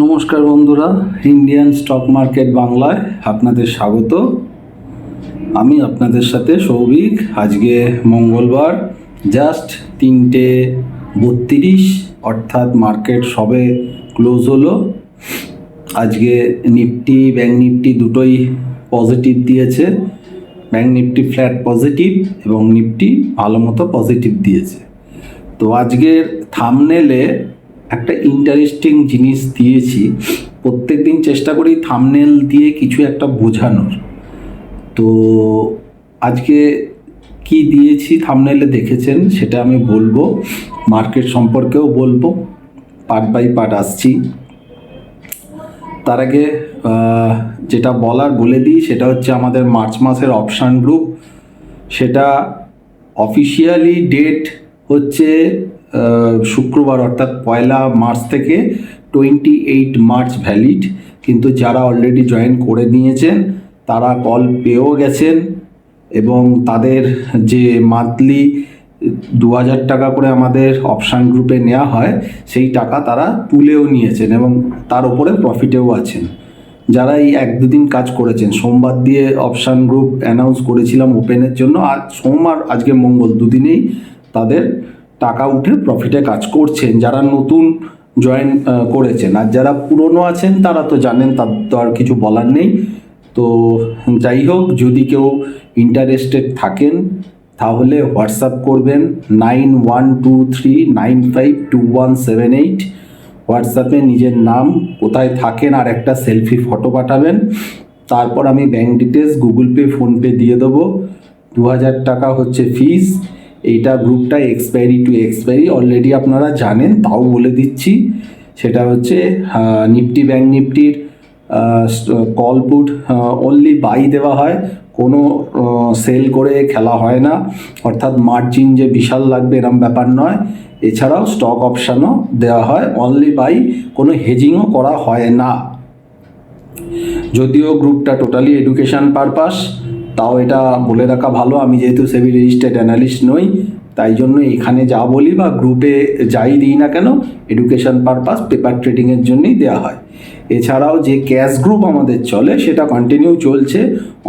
নমস্কার বন্ধুরা, Indian stock market বাংলায় আপনাদের স্বাগত। আমি আপনাদের সাথে সৌভিক। আজকে মঙ্গলবার, জাস্ট 3:32, অর্থাৎ মার্কেট সবে ক্লোজ হলো। আজকে নিফটি, ব্যাঙ্ক নিফটি দুটোই পজিটিভ দিয়েছে। ব্যাঙ্ক নিফটি ফ্ল্যাট পজিটিভ এবং নিফটি ভালো মতো পজিটিভ দিয়েছে। তো আজকের থাম্বনেলে একটা ইন্টারেস্টিং জিনিস দিয়েছি। প্রত্যেক দিন চেষ্টা করি থাম্বনেল দিয়ে কিছু একটা বোঝানোর। তো আজকে কি দিয়েছি থাম্বনেলে দেখেছেন, সেটা আমি বলবো। মার্কেট সম্পর্কেও বলবো, পার্ট বাই পার্ট আসছি। তার আগে যেটা বলার বলে দিই, সেটা হচ্ছে আমাদের মার্চ মাসের অপশান গ্রুপ। সেটা অফিসিয়ালি ডেট হচ্ছে শুক্রবার, অর্থাৎ 1 মার্চ থেকে 28 মার্চ ভ্যালিড। কিন্তু যারা অলরেডি জয়েন করে নিয়েছেন তারা কল পেয়েও গেছেন এবং তাদের যে মান্থলি 2000 টাকা করে আমাদের অপশান গ্রুপে নেওয়া হয়, সেই টাকা তারা তুলেও নিয়েছেন এবং তার উপরে প্রফিটেও আছেন। যারা এই 1-2 দিন কাজ করেছেন, সোমবার দিয়ে অপশান গ্রুপ অ্যানাউন্স করেছিলাম ওপেনের জন্য, আজ সোমবার আজকে মঙ্গল, দুদিনেই তাদের টাকা উঠে প্রফিটে কাজ করছেন যারা নতুন জয়েন করেছেন। আর যারা পুরনো আছেন তারা তো জানেন, তার তো আর কিছু বলার নেই। তো যাই হোক, যদি কেউ ইন্টারেস্টেড থাকেন তাহলে হোয়াটসঅ্যাপ করবেন 9123952178। হোয়াটসঅ্যাপে নিজের নাম, কোথায় থাকেন আর একটা সেলফি ফটো পাঠাবেন। তারপর আমি bank details, Google pay, PhonePe দিয়ে দেবো। 2000 টাকা হচ্ছে ফিস। এইটা গ্রুপটা এক্সপায়ারি টু এক্সপায়ারি অলরেডি আপনারা জানেন, তাও বলে দিচ্ছি। সেটা হচ্ছে নিফটি, ব্যাঙ্ক নিফটির কল পুট অনলি বাই দেওয়া হয়, কোনো সেল করে খেলা হয় না। অর্থাৎ মার্জিন যে বিশাল লাগবে এরম ব্যাপার নয়। এছাড়াও স্টক অপশানও দেওয়া হয়, অনলি বাই, কোনো হেজিংও করা হয় না। যদিও গ্রুপটা টোটালি এডুকেশান পারপাস, তাও এটা বলে রাখা ভালো। আমি যেহেতু সেবি রেজিস্টার্ড অ্যানালিস্ট নই, তাই জন্য এখানে যা বলি বা গ্রুপে যাই দিই না কেন, এডুকেশান পারপাস, পেপার ট্রেডিংয়ের জন্যই দেওয়া হয়। এছাড়াও যে ক্যাশ গ্রুপ আমাদের চলে সেটা কন্টিনিউ চলছে।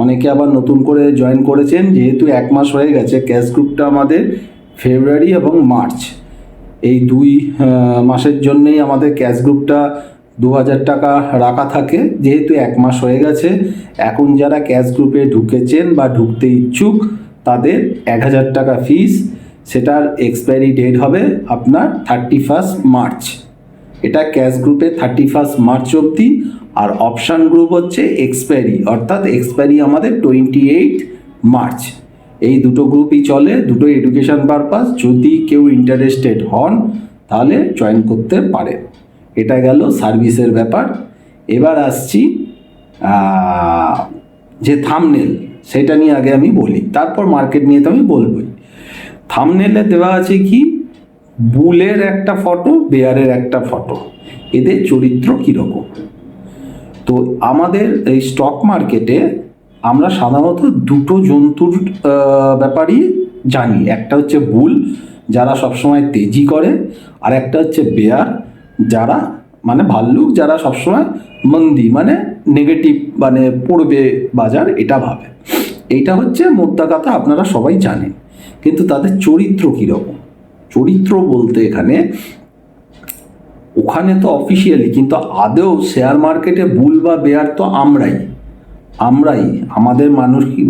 অনেকে আবার নতুন করে জয়েন করেছেন, যেহেতু 1 মাস হয়ে গেছে। ক্যাশ গ্রুপটা আমাদের ফেব্রুয়ারি এবং মার্চ, এই 2 মাসের জন্যেই আমাদের ক্যাশ গ্রুপটা 2000 টাকা রাখা থাকে। যেহেতু 1 মাস হয়ে গেছে, এখন যারা ক্যাশ গ্রুপে ঢুকেছেন বা ঢুকতে ইচ্ছুক তাদের 1000 টাকা ফিস। সেটার এক্সপায়ারি ডেট হবে আপনার 31 মার্চ। এটা ক্যাশ গ্রুপে 31 মার্চ অবধি। আর অপশান গ্রুপ হচ্ছে এক্সপায়ারি, অর্থাৎ এক্সপায়ারি আমাদের 28 মার্চ। এই দুটো গ্রুপই চলে, দুটো এডুকেশান পারপাস। যদি কেউ ইন্টারেস্টেড হন তাহলে জয়েন করতে পারে। এটা গেল সার্ভিসের ব্যাপার। এবার আসছি যে থাম্বনেল, সেটা নিয়ে আগে আমি বলি, তারপর মার্কেট নিয়ে তো আমি বলবই। থাম্বনেলে দেওয়া আছে কি, বুলের একটা ফটো, বেয়ারের একটা ফটো। এদের চরিত্র কীরকম? তো আমাদের এই স্টক মার্কেটে আমরা সাধারণত দুটো জন্তুর ব্যাপারই জানি। একটা হচ্ছে বুল, যারা সবসময় তেজি করে, আর একটা হচ্ছে বেয়ার, যারা মানে ভাল্লুক, যারা সবসময় মন্দি মানে নেগেটিভ, মানে পড়বে বাজার এটা ভাবে। এইটা হচ্ছে মোদ্দা কথা, আপনারা সবাই জানেন। কিন্তু তাদের চরিত্র কীরকম? চরিত্র বলতে এখানে, ওখানে তো অফিসিয়ালি, কিন্তু আদৌ শেয়ার মার্কেটে বুল বা বেয়ার তো আমরাই। আমাদের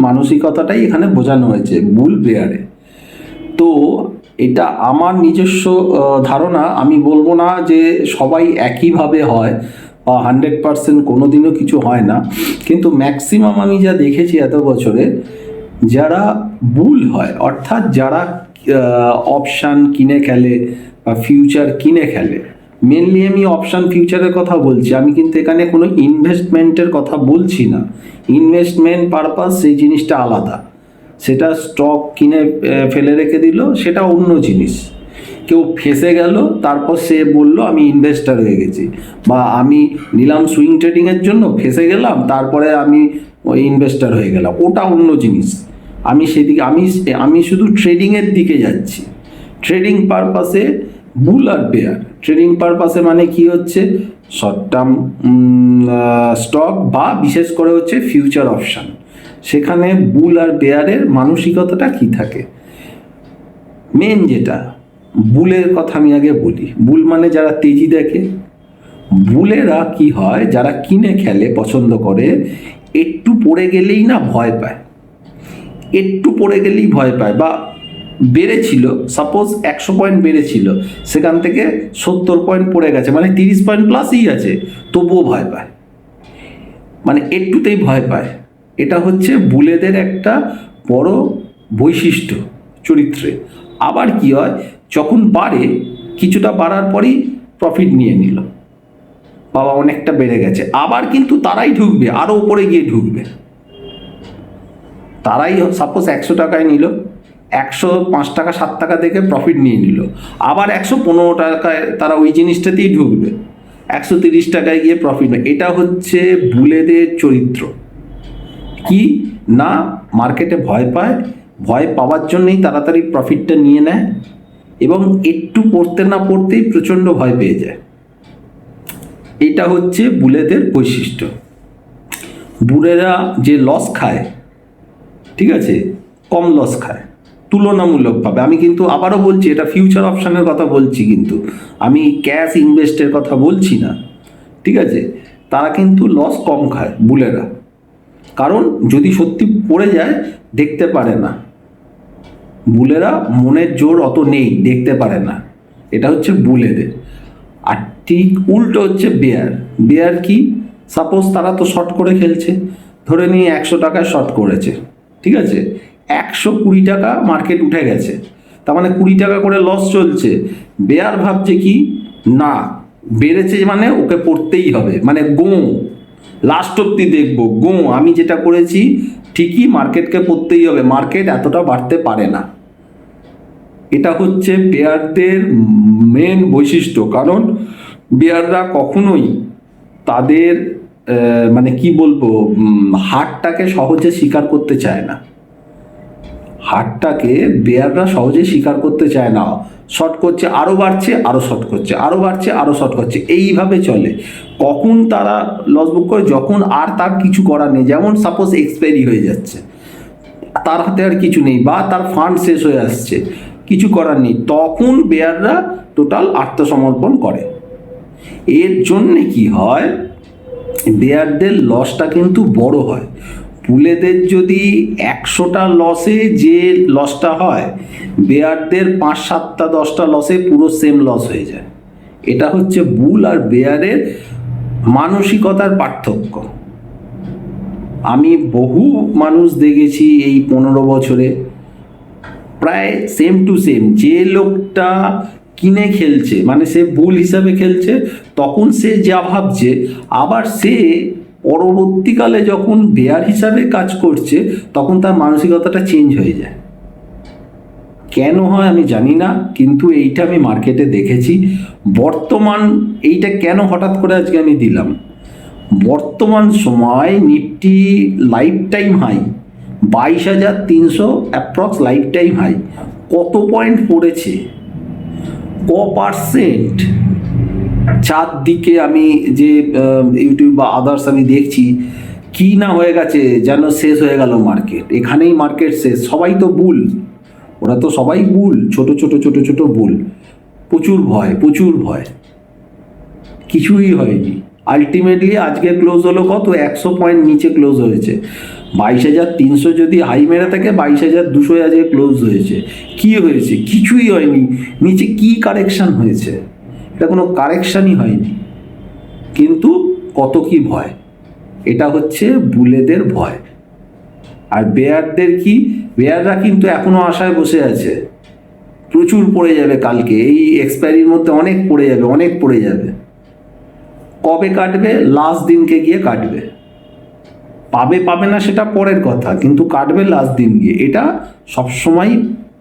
মানসিকতাটাই এখানে বোঝানো হয়েছে বুল বেয়ারে। তো এটা আমার নিজস্ব ধারণা। আমি বলবো না যে সবাই একইভাবে হয় বা 100% কোনো দিনও কিছু হয় না, কিন্তু ম্যাক্সিমাম আমি যা দেখেছি এত বছরে, যারা বুল হয়, অর্থাৎ যারা অপশান কিনে খেলে বা ফিউচার কিনে খেলে, মেনলি আমি অপশান ফিউচারের কথা বলছি। আমি কিন্তু এখানে কোনো ইনভেস্টমেন্টের কথা বলছি না। ইনভেস্টমেন্ট পারপাস সেই জিনিসটা আলাদা। সেটা স্টক কিনে ফেলে রেখে দিল, সেটা অন্য জিনিস। কেউ ফেঁসে গেল, তারপর সে বলল আমি ইনভেস্টার হয়ে গেছি, বা আমি নিলাম সুইং ট্রেডিংয়ের জন্য, ফেঁসে গেলাম, তারপরে আমি ওই ইনভেস্টার হয়ে গেলাম, ওটা অন্য জিনিস। আমি সেদিকে আমি শুধু ট্রেডিংয়ের দিকে যাচ্ছি। ট্রেডিং পারপাসে বুল আর বেয়ার ট্রেডিং পারপাসে মানে কি হচ্ছে, শর্ট টার্ম স্টক বা বিশেষ করে হচ্ছে ফিউচার অপশান, সেখানে বুল আর বেয়ারের মানসিকতাটা কি থাকে। মেন যেটা বুলের কথা আমি আগে বলি, বুল মানে যারা তেজি দেখে, বুলেরা কি হয়, যারা কিনে খেলে পছন্দ করে, একটু পড়ে গেলেই না ভয় পায়, একটু পড়ে গেলেই ভয় পায়, বা বেড়েছিল সাপোজ 100 পয়েন্ট বেড়েছিল, সেখান থেকে 70 পয়েন্ট পড়ে গেছে, মানে 30 পয়েন্ট প্লাসই আছে, তবুও ভয় পায়, মানে একটুতেই ভয় পায়। এটা হচ্ছে বুলেদের একটা বড় বৈশিষ্ট্য চরিত্রে। আবার কি হয়, যখন বাড়ে কিছুটা বাড়ার পরই প্রফিট নিয়ে নিল, বাবা অনেকটা বেড়ে গেছে, আবার কিন্তু তারাই ঢুকবে, আরও উপরে গিয়ে ঢুকবে। তারাই সাপোজ 100 টাকায় নিল, 105 টাকা 7 টাকা থেকে প্রফিট নিয়ে নিল, আবার 115 টাকায় তারা ওই জিনিসটাতেই ঢুকবে, 130 টাকায় গিয়ে প্রফিট নেয়। এটা হচ্ছে বুলেদের চরিত্র। কি না, মার্কেটে ভয় পায়, ভয় পাওয়ার জন্যই তাড়াতাড়ি প্রফিটটা নিয়ে নেয়, এবং একটু পড়তে না পড়তেই প্রচণ্ড ভয় পেয়ে যায়। এটা হচ্ছে বুলেদের বৈশিষ্ট্য। বুলেরা যে লস খায়, ঠিক আছে, কম লস খায় তুলনামূলকভাবে। আমি কিন্তু আবারও বলছি, এটা ফিউচার অপশানের কথা বলছি, কিন্তু আমি ক্যাশ ইনভেস্টের কথা বলছি না, ঠিক আছে। তারা কিন্তু লস কম খায় বুলেরা, কারণ যদি সত্যি পড়ে যায় দেখতে পারে না, বুলেরা মনের জোর অত নেই, দেখতে পারে না। এটা হচ্ছে বুলেদের। আর ঠিক উল্টো হচ্ছে বেয়ার। বেয়ার কি, সাপোজ তারা তো শর্ট করে খেলছে, ধরে নিয়ে 100 টাকায় শর্ট করেছে, ঠিক আছে, 120 টাকা মার্কেট উঠে গেছে, তার মানে 20 টাকা করে লস চলছে। বেয়ার ভাবছে কি না, বেড়েছে মানে ওকে পড়তেই হবে, মানে লাস্ট অব্দি দেখবো, আমি যেটা করেছি ঠিকই, মার্কেটকে পড়তেই হবে, মার্কেট এতটা বাড়তে পারে না। এটা হচ্ছে বেয়ারদের মেন বৈশিষ্ট্য। কারণ বেয়াররা কখনোই তাদের মানে কি বলবো, হারটাকে সহজে স্বীকার করতে চায় না, হারটাকে বেয়াররা সহজে স্বীকার করতে চায় না। শর্ট করছে, আরও বাড়ছে, আরও শর্ট করছে, আরও বাড়ছে, আরও শর্ট করছে, এইভাবে চলে। কখন তারা লস বুক করে, যখন আর তার কিছু করার নেই, যেমন সাপোজ এক্সপায়ারি হয়ে যাচ্ছে, তার হাতে আর কিছু নেই, বা তার ফান্ড শেষ হয়ে আসছে, কিছু করার নেই, তখন বেয়াররা টোটাল আত্মসমর্পণ করে। এর জন্যে কি হয়, বেয়ারদের লসটা কিন্তু বড় হয়। বুলেদের যদি 100টা লসে যে লসটা হয়, বেয়ারদের 5-7টা 10টা লসে পুরো সেম লস হয়ে যায়। এটা হচ্ছে বুল আর বেয়ারের মানসিকতার পার্থক্য। আমি বহু মানুষ দেখেছি এই 15 বছরে, প্রায় সেম টু সেম, যে লোকটা কিনে খেলছে মানে সে বুল হিসাবে খেলছে, তখন সে যা ভাবছে, আবার সে পরবর্তীকালে যখন বেয়ার হিসাবে কাজ করছে, তখন তার মানসিকতাটা চেঞ্জ হয়ে যায়। কেন হয় আমি জানি না, কিন্তু এইটা আমি মার্কেটে দেখেছি। বর্তমান এইটা কেন হঠাৎ করে আজকে আমি দিলাম, বর্তমান সময় Nifty lifetime high 22,300 approx lifetime high. কত পয়েন্ট পড়েছে, %, চারদিকে আমি যে ইউটিউব বা আদার্স আমি দেখছি, কি না হয়ে গেছে, যেন শেষ হয়ে গেল মার্কেট, এখানেই মার্কেট শেষ। সবাই তো বুল, ওরা তো সবাই বুল, ছোট ছোট ছোট ছোট বুল, প্রচুর ভয়, প্রচুর ভয়, কিছুই হয়নি। আলটিমেটলি আজকে ক্লোজ হলো কত, 100 পয়েন্ট নিচে ক্লোজ হয়েছে। 22,300 যদি হাই মেরে থাকে, 22,200 আজকে ক্লোজ হয়েছে। কি হয়েছে, কিছুই হয়নি। নিচে কি কারেকশন হয়েছে, এটা কোনো কারেকশনই হয়নি, কিন্তু কত কি ভয়। এটা হচ্ছে বুলেদের ভয়। আর বেয়ারদের কি, বেয়াররা কিন্তু এখনো আশায় বসে আছে, প্রচুর পড়ে যাবে কালকে, এই এক্সপায়ারির মধ্যে অনেক পড়ে যাবে, অনেক পড়ে যাবে। কবে কাটবে, লাস্ট দিনকে গিয়ে কাটবে, পাবে পাবে না সেটা পরের কথা, কিন্তু কাটবে লাস্ট দিন গিয়ে। এটা সবসময়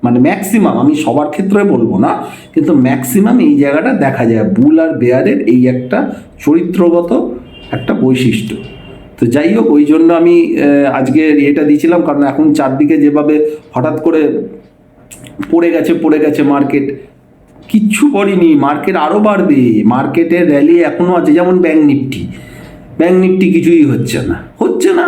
মানে ম্যাক্সিমাম, আমি সবার ক্ষেত্রে বলবো না, কিন্তু ম্যাক্সিমাম এই জায়গাটা দেখা যায়, বুল আর বেয়ারের এই একটা চরিত্রগত একটা বৈশিষ্ট্য। তো যাই হোক, ওই জন্য আমি আজকে এটা দিয়েছিলাম, কারণ এখন চারদিকে যেভাবে হঠাৎ করে পড়ে গেছে মার্কেট, কিচ্ছু পড়েনি, মার্কেট আরও বাড়বে, মার্কেটের র্যালি এখনও আছে। যেমন ব্যাঙ্ক নিফটি কিছুই হচ্ছে না।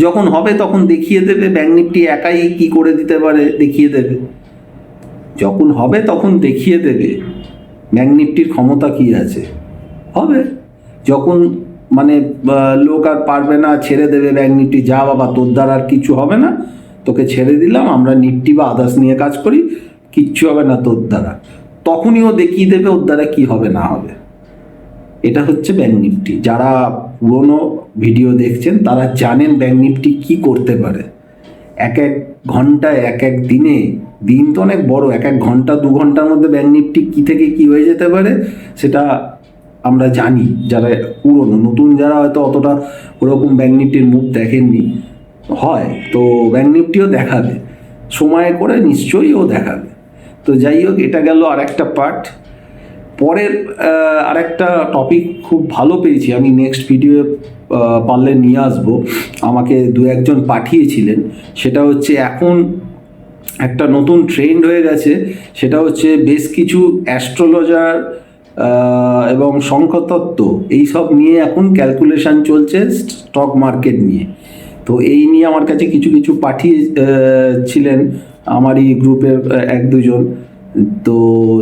যখন হবে তখন দেখিয়ে দেবে, ব্যাঙ্ক নিফটি একাই কি করে দিতে পারে দেখিয়ে দেবে। যখন হবে তখন দেখিয়ে দেবে ব্যাঙ্ক নিফটির ক্ষমতা কি আছে, হবে। যখন মানে লোক আর পারবে না, ছেড়ে দেবে ব্যাঙ্ক নিফটি, যা বাবা তোর দ্বারা আর কিছু হবে না, তোকে ছেড়ে দিলাম, আমরা নিফটি বা আদার্স নিয়ে কাজ করি, কিচ্ছু হবে না তোর দ্বারা, তখনই ও দেখিয়ে দেবে ওর দ্বারা কি হবে না হবে। এটা হচ্ছে ব্যাঙ্ক নিফটি। যারা পুরোনো ভিডিও দেখছেন তারা জানেন ব্যাঙ্ক নিফটি কী করতে পারে। এক ঘন্টায়, এক দিনে, দিন তো অনেক বড়, এক ঘন্টা 2 ঘন্টার মধ্যে ব্যাঙ্ক নিফটি কী থেকে কী হয়ে যেতে পারে সেটা আমরা জানি। যারা পুরোনো, নতুন যারা হয়তো অতটা ওরকম ব্যাঙ্ক নিফটির মুখ দেখেননি, হয় তো ব্যাঙ্ক নিফটিও দেখাবে, সময় করে নিশ্চয়ই ও দেখাবে। তো যাই হোক, এটা গেল আর একটা পার্ট। পরের আরেকটা টপিক খুব ভালো পেয়েছি আমি, নেক্সট ভিডিও পারলে নিয়ে আসবো, আমাকে 2-1 জন পাঠিয়েছিলেন। সেটা হচ্ছে এখন একটা নতুন ট্রেন্ড হয়ে গেছে, সেটা হচ্ছে বেশ কিছু অ্যাস্ট্রোলজার এবং সংখ্যাতত্ত্ব এইসব নিয়ে এখন ক্যালকুলেশন চলছে স্টক মার্কেট নিয়ে। তো এই নিয়ে আমার কাছে কিছু পাঠিয়েছিলেন আমারই গ্রুপের 1-2 জন। তো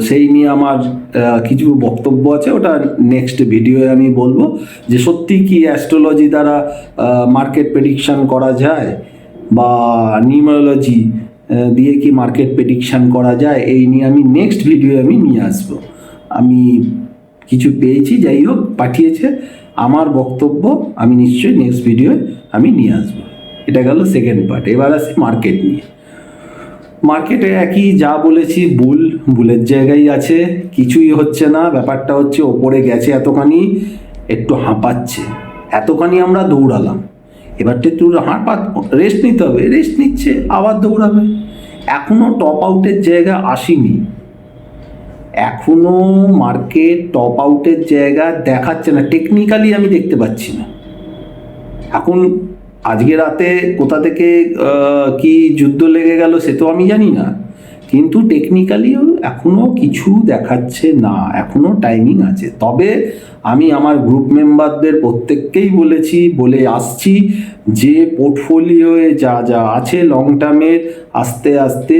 সেই নিয়ে আমার কিছু বক্তব্য আছে, ওটা নেক্সট ভিডিওয়ে আমি বলবো যে সত্যি কি অ্যাস্ট্রোলজি দ্বারা মার্কেট প্রেডিকশান করা যায়, বা নিউমারোলজি দিয়ে কি মার্কেট প্রেডিকশান করা যায়, এই নিয়ে আমি নেক্সট ভিডিও আমি নিয়ে আসবো। আমি কিছু পেয়েছি, যাই হোক পাঠিয়েছে, আমার বক্তব্য আমি নিশ্চয়ই নেক্সট ভিডিওয়ে আমি নিয়ে আসবো। এটা গেল সেকেন্ড পার্ট। এবার আসি মার্কেট নিয়ে। মার্কেটে একই যা বলেছি, ভুলের জায়গায় আছে, কিছুই হচ্ছে না। ব্যাপারটা হচ্ছে ওপরে গেছে এতখানি, একটু হাঁপাচ্ছে, এতখানি আমরা দৌড়ালাম, এবারটা একটু রেস্ট নিতে হবে, রেস্ট নিচ্ছে, আবার দৌড়াবে। এখনও টপ আউটের জায়গা আসেনি, এখনও মার্কেট টপ আউটের জায়গা দেখাচ্ছে না, টেকনিক্যালি আমি দেখতে পাচ্ছি না। এখন আজকে রাতে কোথা থেকে কি যুদ্ধ লেগে গেল সে তো আমি জানি না, কিন্তু টেকনিক্যালিও এখনও কিছু দেখাচ্ছে না, এখনও টাইমিং আছে। তবে আমি আমার গ্রুপ মেম্বারদের প্রত্যেককেই বলে আসছি যে পোর্টফোলিওয়ে যা যা আছে লং টার্মের, আস্তে আস্তে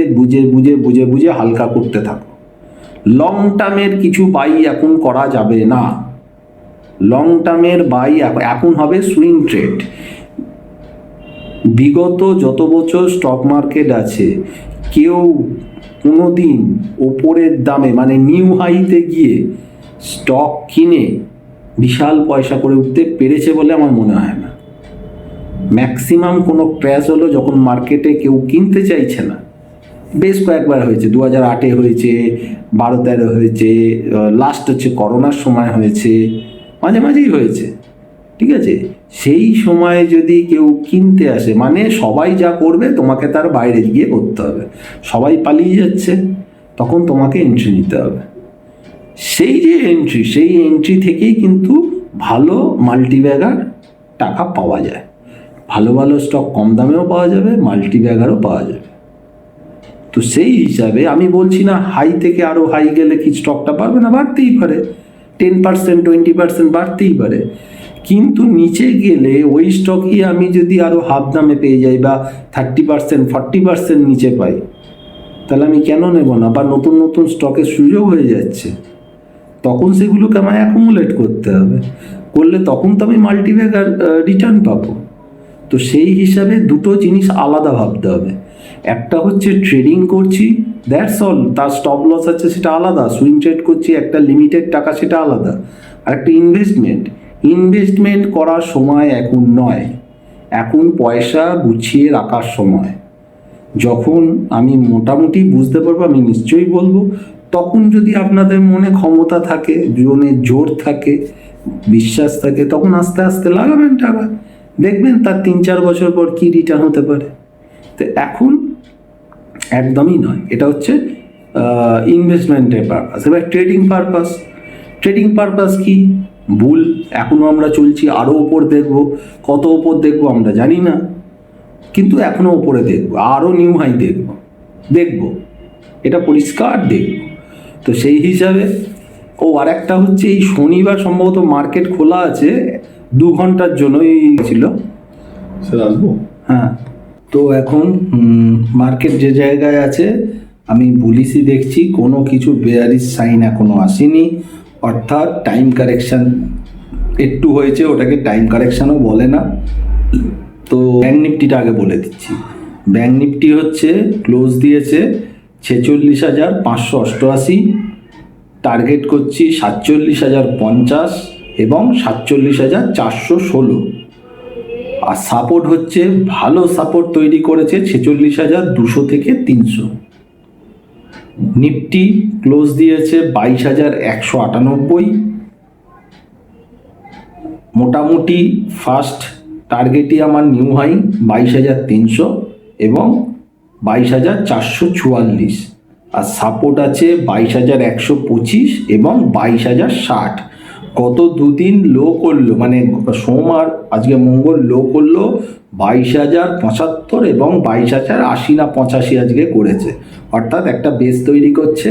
বুঝে হালকা করতে থাকো। লং টার্মের কিছু বাই এখন করা যাবে না, লং টার্মের বাই এখন হবে সুইং ট্রেড। বিগত যত বছর স্টক মার্কেট আছে, কেউ কোনো দিন ওপরের দামে মানে নিউ হাইতে গিয়ে স্টক কিনে বিশাল পয়সা করে উঠতে পেরেছে বলে আমার মনে হয় না। ম্যাক্সিমাম কোনো ক্র্যাশ হলো যখন মার্কেটে কেউ কিনতে চাইছে না, বেশ কয়েকবার হয়েছে, 2008-এ হয়েছে, 12-13 হয়েছে, লাস্ট হচ্ছে করোনার সময় হয়েছে, মাঝেই হয়েছে, ঠিক আছে। সেই সময় যদি কেউ কিনতে আসে, মানে সবাই যা করবে তোমাকে তার বাইরে গিয়ে করতে হবে, সবাই পালিয়ে যাচ্ছে, তখন তোমাকে এন্ট্রি নিতে হবে। সেই এন্ট্রি থেকেই কিন্তু ভালো মাল্টিব্যাগার টাকা পাওয়া যায়, ভালো স্টক কম দামেও পাওয়া যাবে, মাল্টিব্যাগারও পাওয়া যাবে। তো সেই হিসাবে আমি বলছি না হাই থেকে আরও হাই গেলে কি স্টকটা পারবে না, বাড়তেই পারে, 10% 20% বাড়তেই পারে, কিন্তু নিচে গেলে ওই স্টকই আমি যদি আরও হাফ দামে পেয়ে যাই বা 30% 40% নিচে পাই, তাহলে আমি কেন নেব না? বা নতুন স্টকের সুযোগ হয়ে যাচ্ছে, তখন সেগুলোকে আমায় অ্যাকুমুলেট করতে হবে, করলে তখন তো আমি মাল্টিব্যাগার রিটার্ন পাবো। তো সেই হিসাবে দুটো জিনিস আলাদা ভাবতে হবে। একটা হচ্ছে ট্রেডিং করছি, দ্যাটস অল, তার স্টপ লস আছে সেটা আলাদা, সুইং ট্রেড করছি একটা লিমিটেড টাকা সেটা আলাদা। আর একটা ইনভেস্টমেন্ট করার সময় এখন নয়, এখন পয়সা গুছিয়ে রাখার সময়। যখন আমি মোটামুটি বুঝতে পারবো আমি নিশ্চয়ই বলবো, তখন যদি আপনাদের মনে ক্ষমতা থাকে, জীবনের জোর থাকে, বিশ্বাস থাকে, তখন আস্তে আস্তে লাগাবেন টাকা, দেখবেন তার 3-4 বছর পর কি রিটার্ন হতে পারে। তো এখন একদমই নয়, এটা হচ্ছে ইনভেস্টমেন্টের পারপাস। এবার ট্রেডিং পারপাস কি? ভুল। এখনও আমরা চলছি, আরও ওপর দেখব, কত ওপর দেখবো আমরা জানি না, কিন্তু এখনও ওপরে দেখবো, আরও নিউ হাই দেখব, এটা পরিষ্কার দেখব। তো সেই হিসাবে আর একটা হচ্ছে এই শনিবার সম্ভবত মার্কেট খোলা আছে 2 ঘন্টার জন্যই ছিল স্যার আসবো। হ্যাঁ, তো এখন মার্কেট যে জায়গায় আছে আমি বুলিশই দেখছি, কোনো কিছু বেয়ারিশ সাইন এখনো আসেনি, অর্থাৎ টাইম কারেকশান একটু হয়েছে, ওটাকে টাইম কারেকশানও বলে না। তো ব্যাঙ্ক নিফটিটা আগে বলে দিচ্ছি। ব্যাঙ্ক নিফটি হচ্ছে ক্লোজ দিয়েছে 46,588, টার্গেট করছি 47,050 এবং 47,416, আর সাপোর্ট হচ্ছে ভালো সাপোর্ট তৈরি করেছে 46,200 থেকে 300। নিফটি ক্লোজ দিয়েছে 22,198, মোটামুটি ফার্স্ট টার্গেটই আমার নিউ হাই 22,300 এবং 22,444, আর সাপোর্ট আছে 22,125 এবং 22,060। গত দুদিন লো করলো, মানে সোম আর আজকে মঙ্গল লো করলো 22,075 এবং 22,080 না 85 আজকে করেছে, অর্থাৎ একটা বেস তৈরি করছে।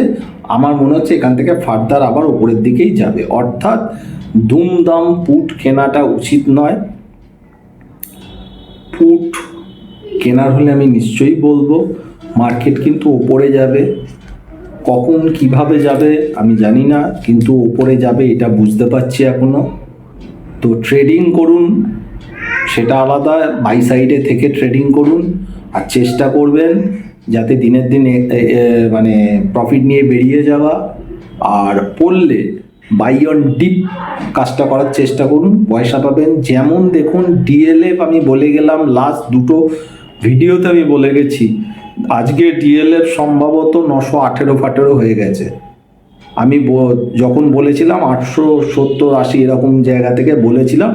আমার মনে হচ্ছে এখান থেকে ফার্দার আবার উপরের দিকেই যাবে, অর্থাৎ দুমদাম পুট কেনাটা উচিত নয়। পুট কেনার হলে আমি নিশ্চয়ই বলবো মার্কেট কিন্তু ওপরে যাবে, কখন কিভাবে যাবে আমি জানি না, কিন্তু ওপরে যাবে এটা বুঝতে পারছি এখনো। তো ট্রেডিং করুন, সেটা আলাদা, বাই সাইডে থেকে ট্রেডিং করুন, আর চেষ্টা করবেন যাতে দিনের দিন মানে প্রফিট নিয়ে বেরিয়ে যাওয়া, আর পড়লে বাই অন ডিপ কাজটা করার চেষ্টা করুন, পয়সা পাবেন। যেমন দেখুন ডিএলএফ আমি বলে গেলাম, লাস্ট দুটো ভিডিওতে আমি বলে গেছি, আজকে ডিএলএফ সম্ভবত 918 হয়ে গেছে। আমি যখন বলেছিলাম 870-80 এরকম জায়গা থেকে বলেছিলাম,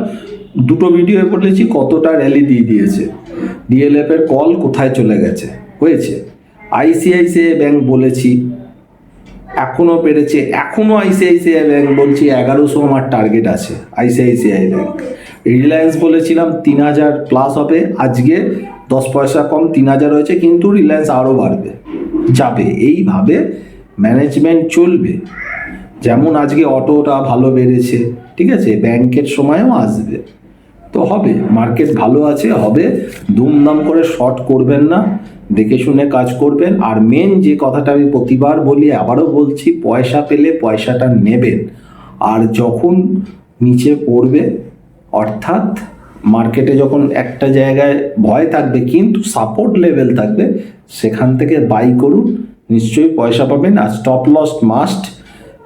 দুটো ভিডিও বলেছি কতটা র্যালি দিয়ে দিয়েছে, ডিএলএফ এর কল কোথায় চলে গেছে হয়েছে। আইসিআইসিআই ব্যাংক বলেছি, এখনও পেরেছে, এখনও আইসিআইসিআই ব্যাংক বলছি 1100 আমার টার্গেট আছে আইসিআইসিআই ব্যাংক। রিলায়েন্স বলেছিলাম 3,000 প্লাস হবে, আজকে 10 পয়সা কম 3,000 হয়েছে, কিন্তু রিলায়েন্স আরও বাড়বে যাবে, এইভাবে ম্যানেজমেন্ট চলবে। যেমন আজকে অটোটা ভালো বেড়েছে, ঠিক আছে, ব্যাংকের সময়ও আসবে, তো হবে, মার্কেট ভালো আছে, হবে। দুমদাম করে শর্ট করবেন না, দেখে শুনে কাজ করবেন। আর মেন যে কথাটা আমি প্রতিবার বলি, আবারও বলছি, পয়সা পেলে পয়সাটা নেবেন, আর যখন নিচে পড়বে, অর্থাৎ মার্কেটে যখন একটা জায়গায় ভয় থাকবে কিন্তু সাপোর্ট লেভেল থাকবে, সেখান থেকে বাই করুন, নিশ্চয়ই পয়সা পাবেন। আর স্টপ লস মাস্ট,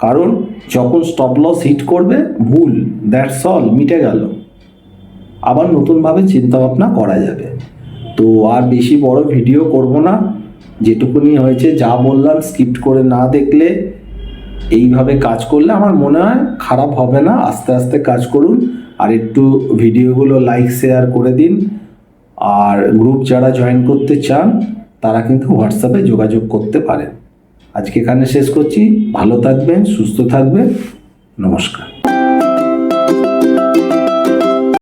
কারণ যখন স্টপ লস হিট করবে, ভুল, দ্যাটস অল, মিটে গেল, আবার নতুনভাবে চিন্তাভাবনা করা যাবে। তো আর বেশি বড় ভিডিও করব না, যেটুকুনি হয়েছে যা বললাম স্কিপ করে না দেখলে, এইভাবে কাজ করলে আমার মনে হয় খারাপ হবে না। আস্তে আস্তে কাজ করুন, আর একটু ভিডিওগুলো লাইক শেয়ার করে দিন। আর গ্রুপ যারা জয়েন করতে চান তারা কিন্তু হোয়াটসঅ্যাপে যোগাযোগ করতে পারেন। আজকে এখানে শেষ করছি, ভালো থাকবেন, সুস্থ থাকবেন, নমস্কার।